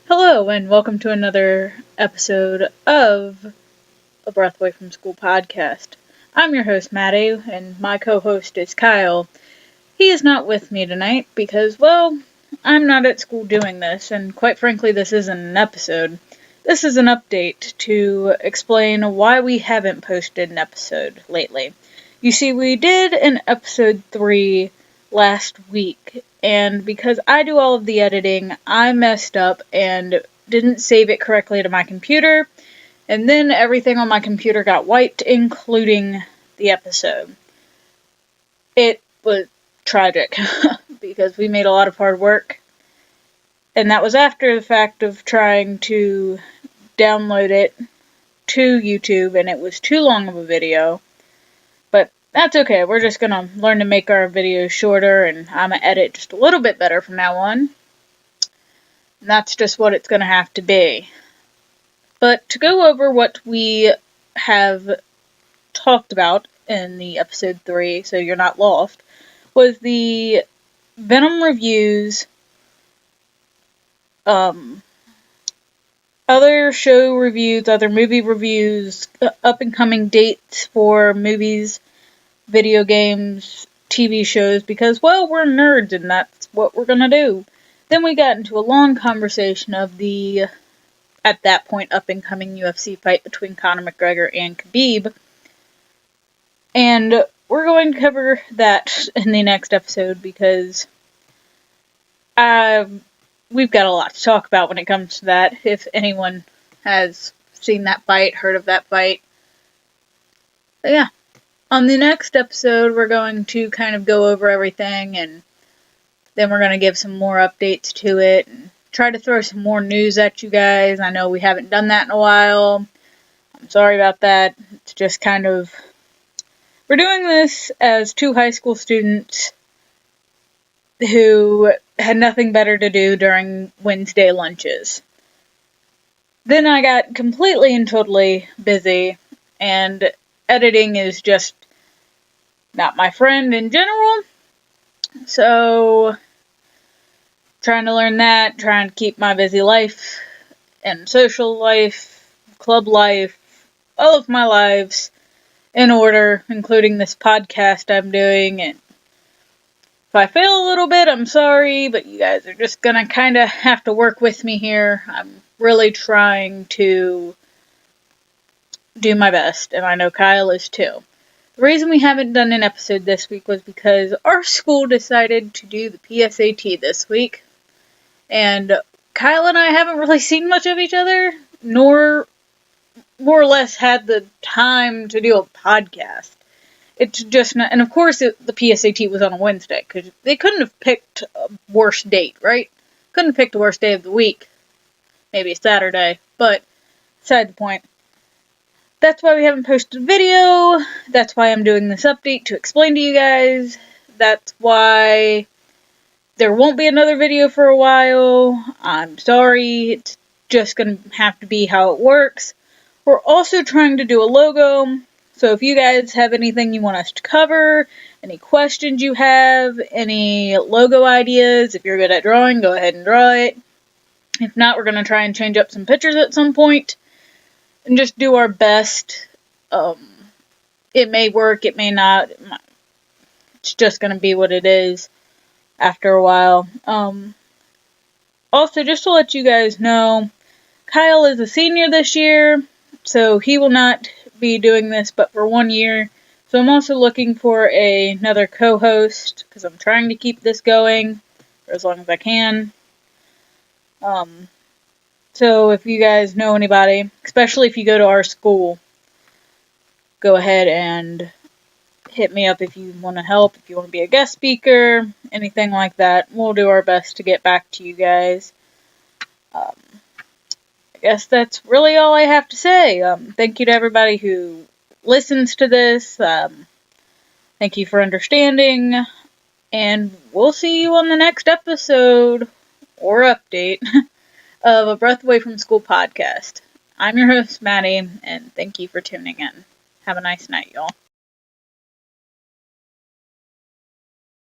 Hello, and welcome to another episode of A Breath Away from School podcast. I'm your host, Maddie, and my co host is Kyle. He is not with me tonight because, well, I'm not at school doing this, and quite frankly, this isn't an episode. This is an update to explain why we haven't posted an episode lately. You see, we did an episode 3 last week, and because I do all of the editing, I messed up and didn't save it correctly to my computer, and then everything on my computer got wiped, including the episode. It was tragic, because we made a lot of hard work, and that was after the fact of trying to download it to YouTube, and it was too long of a video. But that's okay, we're just gonna learn to make our videos shorter, and I'm gonna edit just a little bit better from now on. And that's just what it's gonna have to be. But to go over what we have talked about in the episode 3, so you're not lost, was the Venom reviews, other show reviews, other movie reviews, up and coming dates for movies, video games, TV shows, because, well, we're nerds and that's what we're gonna do. Then we got into a long conversation of the, at that point, up and coming UFC fight between Conor McGregor and Khabib. And we're going to cover that in the next episode because we've got a lot to talk about when it comes to that. If anyone has seen that fight, heard of that fight. But yeah. On the next episode, we're going to kind of go over everything, and then we're going to give some more updates to it, and try to throw some more news at you guys. I know we haven't done that in a while. I'm sorry about that. It's just kind of... We're doing this as two high school students who had nothing better to do during Wednesday lunches. Then I got completely and totally busy, and editing is just not my friend in general. So, trying to learn that, trying to keep my busy life and social life, club life, all of my lives in order, including this podcast I'm doing. And if I fail a little bit, I'm sorry, but you guys are just gonna kind of have to work with me here. I'm really trying to do my best, and I know Kyle is too. The reason we haven't done an episode this week was because our school decided to do the PSAT this week, and Kyle and I haven't really seen much of each other, nor more or less had the time to do a podcast. It's just not, and of course the PSAT was on a Wednesday, because they couldn't have picked a worse date, right? Couldn't have picked the worst day of the week. Maybe a Saturday, but beside the point. That's why we haven't posted a video. That's why I'm doing this update to explain to you guys. That's why there won't be another video for a while. I'm sorry. It's just going to have to be how it works. We're also trying to do a logo. So if you guys have anything you want us to cover, any questions you have, any logo ideas, if you're good at drawing, go ahead and draw it. If not, we're going to try and change up some pictures at some point. And just do our best. It may work, it may not. It's just going to be what it is after a while. Also, just to let you guys know, Kyle is a senior this year, so he will not be doing this but for 1 year. So I'm also looking for another co-host, because I'm trying to keep this going for as long as I can. So if you guys know anybody, especially if you go to our school, go ahead and hit me up if you want to help, if you want to be a guest speaker, anything like that. We'll do our best to get back to you guys. I guess that's really all I have to say. Thank you to everybody who listens to this. Thank you for understanding. And we'll see you on the next episode, or update, of A Breath Away from School podcast. I'm your host, Maddie, and thank you for tuning in. Have a nice night, y'all.